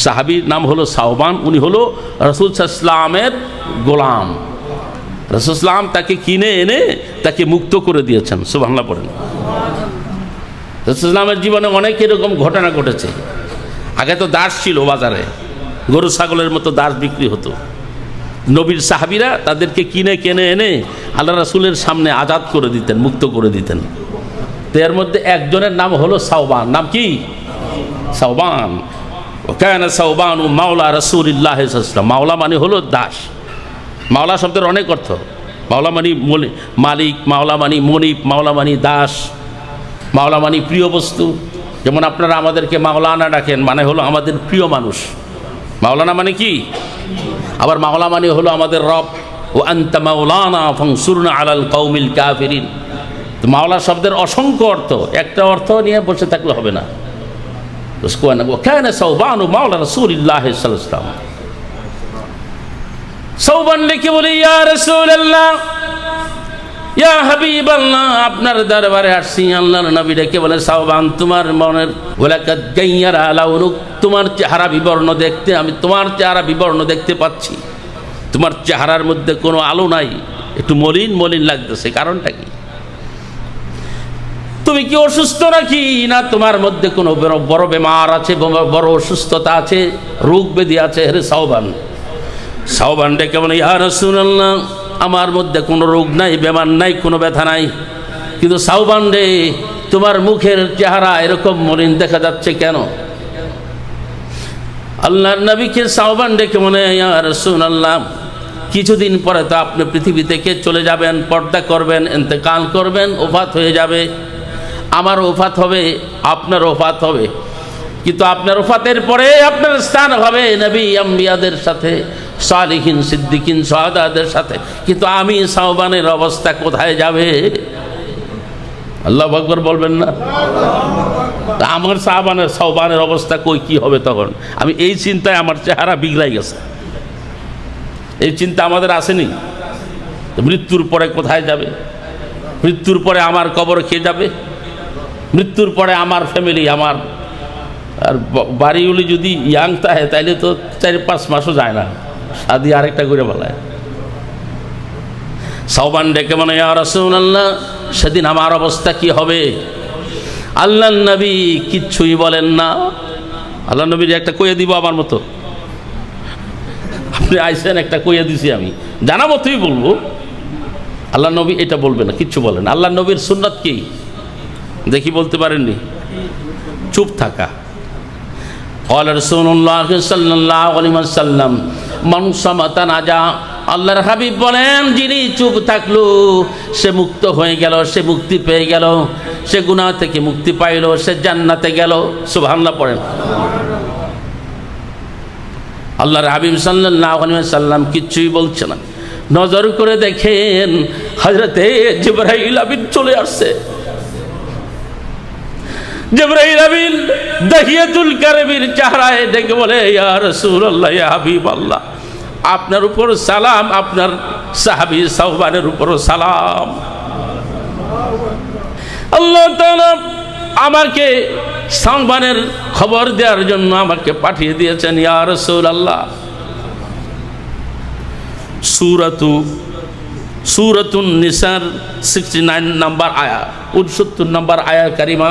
সাহাবীর নাম হলো সাওবান, উনি হলো রাসূল সাল্লাল্লাহু আলাইহি ওয়াসাল্লামের গোলাম। রাসূল সাল্লাম তাকে কিনে এনে তাকে মুক্ত করে দিয়েছেন। সুবহানাল্লাহ পড়েন। রাসূল সাল্লামের জীবনে অনেক এরকম ঘটনা ঘটেছে। আগে তো দাস ছিল বাজারে, গরু ছাগলের মতো দাস বিক্রি হতো। নবীর সাহাবীরা তাদেরকে কিনে এনে আল্লাহ রাসূলের সামনে আজাদ করে দিতেন, মুক্ত করে দিতেন। তো এর মধ্যে একজনের নাম হলো সাওবান। নাম কি? সাওবান। কানা সাওবানু মাওলা রাসূলিল্লাহ সাল্লাল্লাহু আলাইহি ওয়াসাল্লাম। মাওলা মানে হলো দাস। মাওলা শব্দের অনেক অর্থ। মাওলা মানে মালিক, মাওলা মানে মনিব, মাওলা মানে দাস, মাওলা মানে প্রিয় বস্তু। যেমন আপনারা আমাদেরকে মাওলানা ডাকেন, মানে হলো আমাদের প্রিয় মানুষ। মাওলানা মানে কি? আবার মাওলা মানে হলো আমাদের রব। ও আনতা মাওলানা ফানসুরনা আলাল কওমিল কাফিরিন। তো মাওলা শব্দের অসংখ্য অর্থ, একটা অর্থ নিয়ে বসে থাকলে হবে না। কানা সাওবানু মাওলা রাসূলিল্লাহ সাল্লাল্লাহু আলাইহি ওয়াসাল্লাম। সাওবান ডেকে বলে, ইয়া রাসূলুল্লাহ, ইয়া হাবিবাল্লাহ, আপনার দরবারে আসছি। আল্লাহর নবী ডেকে বলে, সাওবান, তোমার মনের ওয়ালাকাদ গায়্যারা লাউনুক, তোমার চেহারা বিবর্ণ দেখতে, আমি তোমার চেহারা বিবর্ণ দেখতে পাচ্ছি। তোমার চেহারার মধ্যে কোনো আলো নাই, একটু মলিন মলিন লাগতেছে। কারণটা কি? তুমি কি অসুস্থ নাকি? না তোমার মধ্যে কোনো বড় বেমার আছে, বড় অসুস্থতা আছে, রোগ ব্যাধি আছে? হে সাওবান। সাওবান ডেকে বলে, ইয়া রাসূলুল্লাহ, আমার মধ্যে কোনো রোগ নাই, বেমার নাই, কোনো ব্যথা নাই। কিন্তু সাওবান রে, তোমার মুখের চেহারা এরকম মলিন দেখা যাচ্ছে কেন? আল্লাহর নবীকে সাওবান ডেকে বলে, ইয়া রাসূলুল্লাহ, কিছুদিন পরে তো আপনি পৃথিবী থেকে চলে যাবেন, পর্দা করবেন, ইন্তেকাল করবেন, ওফাত হয়ে যাবে। আমার ওফাত হবে, আপনার ওফাত হবে। কিন্তু আপনার ওফাতের পরে আপনার স্থান হবে নবী আম্বিয়াদের সাথে, সালিহিন, সিদ্দিকিন, শাহাদাদের সাথে। কিন্তু আমি সাওবানের অবস্থা কোথায় যাবে? আল্লাহু আকবার বলবেন না? আমার সাওবানের অবস্থা কই, কি হবে তখন? আমি এই চিন্তায় আমার চেহারা বিগড়াই গেছে। এই চিন্তা আমাদের আসেনি? মৃত্যুর পরে কোথায় যাবে? মৃত্যুর পরে আমার কবর খেয়ে যাবে? মৃত্যুর পরে আমার ফ্যামিলি, আমার আর বাড়িগুলি যদি ইয়াং থাকে তাইলে তো 4-5 মাসও যায় না, শাদি আরেকটা করে বলায়। সাওবান ডেকে মনে, ইয়া রাসূলুল্লাহ, সেদিন আমার অবস্থা কি হবে? আল্লাহর নবী কিচ্ছুই বলেন না। আল্লাহর নবীর একটা কইয়ে দিব আমার মতো। আপনি আইসেন, একটা কইয়ে দিছি আমি, জানা মতোই বলবো। আল্লাহর নবী এটা বলবে না, কিচ্ছু বলেন। আল্লাহর নবীর সুন্নাত কি দেখি বলতে পারেননি? চুপ থাকা। ক্বালা রাসূলুল্লাহ সাল্লাল্লাহু আলাইহি ওয়াসাল্লাম মান সামাতা নাজা। আল্লাহর হাবিব বলেন, যিনি চুপ থাকলো সে মুক্ত হয়ে গেল, সে মুক্তি পেয়ে গেল, সে গুনাহ থেকে মুক্তি পাইল, সে জান্নাতে গেল। সুবহানাল্লাহ পড়েন। আল্লাহর হাবিব সাল্লাল্লাহু আলাইহি ওয়াসাল্লাম কিচ্ছুই বলছে না। নজর করে দেখেন, হযরতে জিবরাইল আমিন চলে আসছে। জিবরাইল আমিন দাহিয়াতুল কারীমের চেহারায় ডেকে বলে, ইয়া রাসূলুল্লাহ, ইয়া হাবিবাল্লাহ, আপনার উপর সালাম, আপনার সাহাবী সাওবানের উপর সালাম। আল্লাহ তাআলা আমাকে সাওবানের খবর দেওয়ার জন্য আমাকে পাঠিয়ে দিয়েছেন। ইয়া রাসূলুল্লাহ, সূরাতুন নিসার 69 নম্বর আয়া, 69 নম্বর আয়া কারিমা।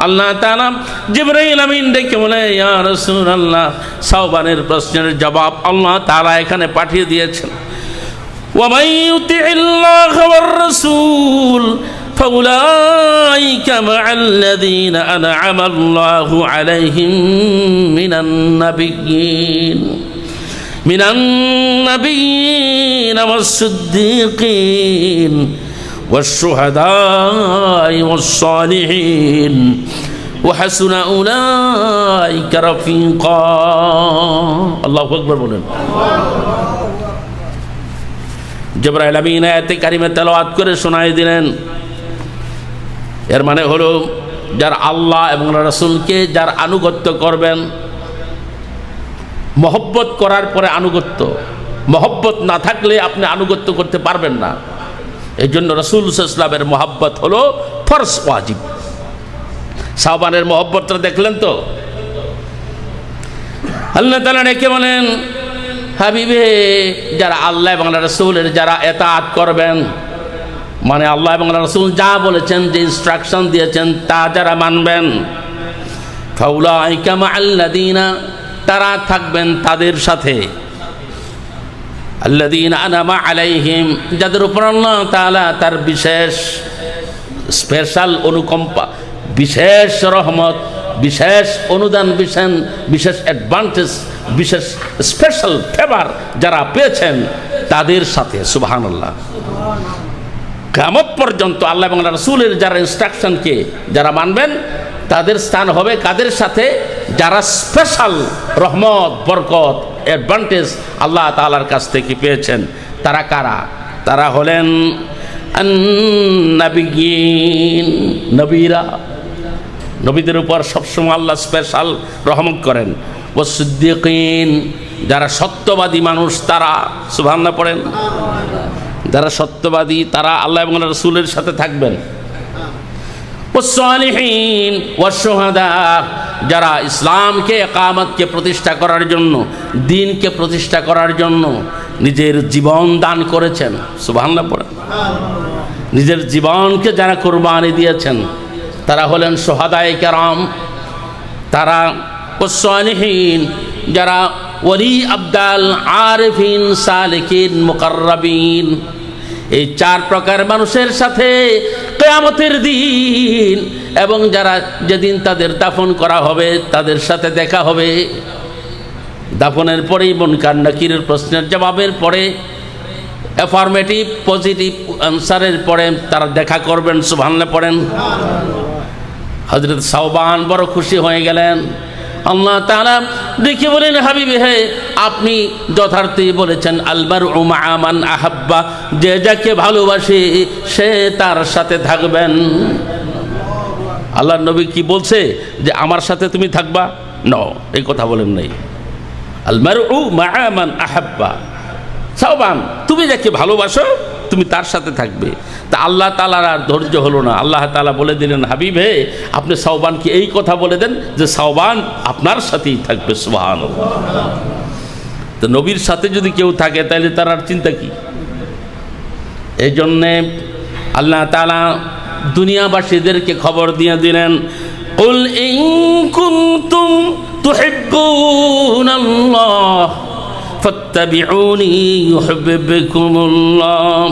আল্লাহ তাআলা জিবরাইল আমিন ডেকে বলে, ইয়া রাসূলুল্লাহ, সাওবানের প্রশ্নের জবাব আল্লাহ তাআলা এখানে পাঠিয়ে দিয়েছেন। ওয়া মান ইউতিইল্লাহ ওয়ার রাসূল ফাউলাইকা মা'আল্লাযীনা আন'আমা আল্লাহু আলাইহিম মিনান নাবিয়্যিন ওয়াস-সিদ্দীকিন ওয়াশ-শুহাদা'i ওয়াস-সালিহিন ওয়া হাসুনা উলাইকা রাফীকা। আল্লাহু আকবার বলেন। জিবরাইল আমিন আয়াতে কারিমা তেলাওয়াত করে শোনায় দিলেন। এর মানে হলো, যার আল্লাহ এবং রাসূলকে যার আনুগত্য করবেন, মহব্বত করার পরে আনুগত্য, মহব্বত না থাকলে আপনি আনুগত্য করতে পারবেন না। এই জন্য রাসূল সাল্লাল্লাহু আলাইহি ওয়াসাল্লামের মহব্বত হলো ফরজ, ওয়াজিব। সাওবানের মহব্বতটা দেখলেন তো? আল্লাহ তাআলা ডেকে বলেন, হাবিবে যারা আল্লাহ এবং রাসূলের যারা ইতাআত করবেন, মানে আল্লাহ এবং রাসূল যা বলেছেন, যে ইনস্ট্রাকশন দিয়েছেন তা যারা মানবেন, ফাউলাইকা মাআল্লাযীনা, তারা থাকবেন তাদের সাথে, আল্লাযীনা আনআমা আলাইহিম, যাদের উপর আল্লাহ তাআলা তার বিশেষ স্পেশাল অনুকম্পা, বিশেষ রহমত, বিশেষ অনুদান, বিশেষ অ্যাডভান্টেজ, বিশেষ স্পেশাল ফেভার যারা পেয়েছেন তাদের সাথে। সুবহানাল্লাহ। কিয়ামত পর্যন্ত আল্লাহ এবং রাসূলের যারা ইনস্ট্রাকশনকে যারা মানবেন তাদের স্থান হবে কাদের সাথে? যারা স্পেশাল রহমত, বরকত, অ্যাডভান্টেজ আল্লাহ তাআলার কাছ থেকে পেয়েছেন। তারা কারা? তারা হলেন আন-নাবিয়্যিন, নবীরা, নবীদের উপর সবসময় আল্লাহ স্পেশাল রহমত করেন। ওয়াস-সিদ্দীকিন, যারা সত্যবাদী মানুষ তারা, সুবহানাল্লাহ পড়েন, যারা সত্যবাদী তারা আল্লাহ এবং রাসূলের সাথে থাকবেন। ওয়াস-সালিহিন ওয়াশ-শুহাদা, যারা ইসলামকে, ইকামতকে প্রতিষ্ঠা করার জন্য, দ্বীনকে প্রতিষ্ঠা করার জন্য নিজের জীবন দান করেছেন। সুবহানাল্লাহ পড়েন। নিজের জীবনকে যারা কুরবানি দিয়েছেন তারা হলেন শুহাদায়ে কেরাম। তারা ওয়াস-সালিহিন, যারা ওলি আবদাল, আরিফিন, সালিকিন, মুকাররাবিন, এই চার প্রকার মানুষের সাথে কিয়ামতের দিন এবং যারা যেদিন তাদের দাফন করা হবে তাদের সাথে দেখা হবে। দাফনের পরেই মুনকার নাকিরের প্রশ্নের জবাবের পরে, অ্যাফার্মেটিভ পজিটিভ আনসারের পরে তারা দেখা করবেন। সুবহানাল্লাহ পড়েন। হযরত সাওবান বড় খুশি হয়ে গেলেন। আল্লাহ তাআলা দেখে বলেন, হাবিবে হে, আপনি যথার্থই বলেছেন, আল মারউ মা'a মান আহাব্বা, যে যাকে ভালোবাসে সে তার সাথে থাকবেন। আল্লাহর নবী কি বলছে যে আমার সাথে তুমি থাকবা? ন, এই কথা বলেন নাই। আল মারউ মা'a মান আহাব্বা, সাওবান তুমি যাকে ভালোবাসো তুমি তার সাথে থাকবে। তা আল্লাহ তাআলার আর ধৈর্য হলো না। আল্লাহ তাআলা বলে দিলেন, হাবিব হে, আপনি সাওবানকে এই কথা বলে দেন যে সাওবান আপনার সাথেই থাকবে। সুবহানাল্লাহ। তো নবীর সাথে যদি কেউ থাকে তাহলে তার আর চিন্তা কি? এই জন্যে আল্লাহ তাআলা দুনিয়াবাসীদেরকে খবর দিয়ে দিলেন, কুল ইন কুনতুম তুহিব্বুনাল্লাহ ফাত্তাবিউনি ইউহিব্বুকুমুল্লাহ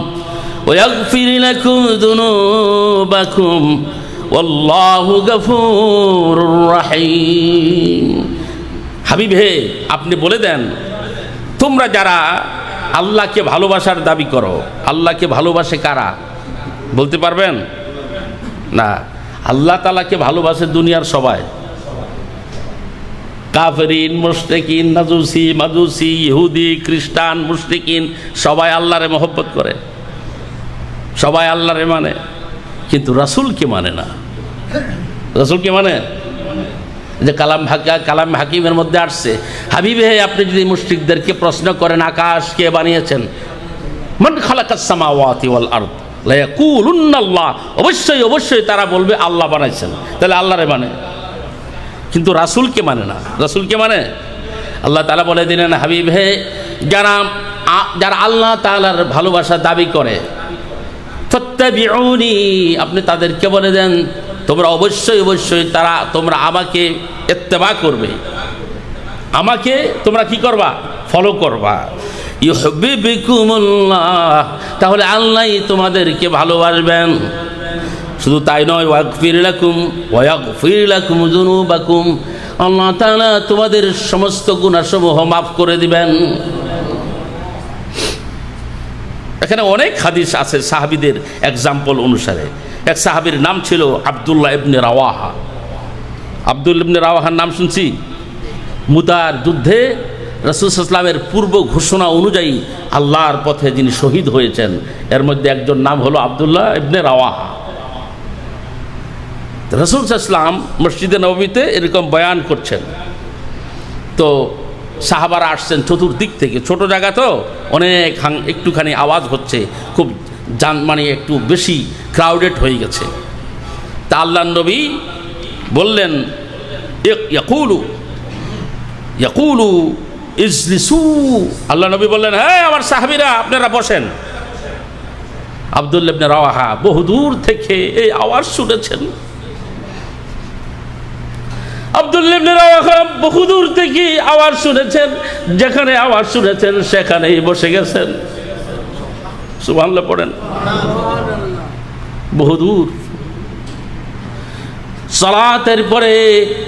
ويغفر لكم ذنوبكم والله غفور رحيم। হাবিব হে, আপনি বলে দেন, তোমরা যারা আল্লাহকে ভালোবাসার দাবি করো, আল্লাহকে ভালোবাসে কারা? বলতে পারবেন না? আল্লাহ তাআলাকে ভালোবাসে দুনিয়ার সবাই। কাফেরিন, মুশরিকিন, মাজুসি, ইহুদি, খ্রিস্টান, মুশরিকিন সবাই আল্লাহরে মহব্বত করে, সবাই আল্লাহরে মানে, কিন্তু রাসূলকে মানে না। রাসূলকে মানে যে কালাম হাকিমের মধ্যে আসছে, হাবিবে হে, আপনি যদি মুশরিকদেরকে প্রশ্ন করেন আকাশ কে বানিয়েছেন, মান খালাকাস সামাওয়াতি ওয়াল আরদ লা ইয়াকুলুন্না আল্লাহ, অবশ্যই তারা বলবে আল্লাহ বানাইছেন। তাহলে আল্লাহরে মানে, কিন্তু রাসূলকে মানে না। রাসূলকে মানে আল্লাহ তাআলা বলে দিলেন, হাবিব হে, যারা আল্লাহ তাআলার ভালোবাসা দাবি করে, ফাত্তাবিউনি, আপনি তাদেরকে বলে দেন তোমরা অবশ্যই তোমরা আমাকে ইত্তেবা করবে, আমাকে তোমরা কি করবা? ফলো করবা। ইউহিব্বুকুমুল্লাহ, তাহলে আল্লাহই তোমাদেরকে ভালোবাসবেন। শুধু তাই নয়, ওয়াগফির লাকুম যুনুবাকুম, আল্লাহ তাআলা তোমাদের সমস্ত গুনাহসমূহ মাফ করে দিবেন। এখানে অনেক হাদিস আছে সাহাবীদের এক্সাম্পল অনুসারে। এক সাহাবীর নাম ছিল আব্দুল্লাহ ইবনে রাওয়াহা। আব্দুল্লাহ ইবনে রাওয়াহার নাম শুনছি। মুতার যুদ্ধে রাসূল সাল্লাল্লাহু আলাইহি ওয়াসাল্লামের পূর্ব ঘোষণা অনুযায়ী আল্লাহর পথে যিনি শহীদ হয়েছেন, এর মধ্যে একজন নাম হলো আব্দুল্লাহ ইবনে রাওয়াহা। রাসূল সাল্লাল্লাহু আলাইহি ওয়াসাল্লাম মসজিদে নববীতে এরকম বয়ান করছেন, তো সাহাবারা আসছেন চতুর্দিক থেকে। ছোট জায়গা তো, অনেক একটুখানি আওয়াজ হচ্ছে, খুব মানে একটু বেশি ক্রাউডেড হয়ে গেছে। তা আল্লাহর নবী বললেন, ইয়াকুলু ইয়াকুলু ইজলিসু, আল্লাহ নবী বললেন, হ্যাঁ আমার সাহাবীরা আপনারা বসেন। আব্দুল্লাহ ইবনে রাওয়াহা বহুদূর থেকে এই আওয়াজ শুনেছেন। আব্দুল্লাহ ইবনে রাওয়াহা বহুদূর থেকে আওয়াজ শুনেছেন, যেখানে আওয়াজ শুনেছেন সেখানেই বসে গেছেন। সুবহানাল্লাহ পড়েন। বহুদূর। সালাতের পরে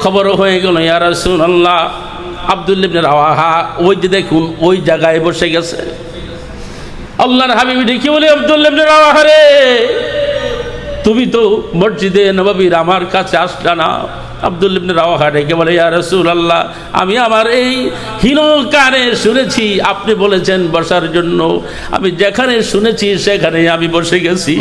খবর হয়ে গেল, ইয়া রাসূলুল্লাহ আব্দুল্লাহ ইবনে রাওয়াহা ওই যে দেখুন ওই জায়গায় বসে গেছে। আল্লাহর হাবিব ডেকে বলে, আব্দুল্লাহ ইবনে রাওয়াহা রে, তুমি তো মসজিদে নববীর আমার কাছে আসলা না। আব্দুল্লাহ ইবনে রাওয়াহা ডেকে বলে, ইয়া রাসূলুল্লাহ আমি আমার এই হীন কানে শুনেছি আপনি বলেছেন বসার জন্য, আমি যেখানে শুনেছি সেখানে আমি বসে গেছি।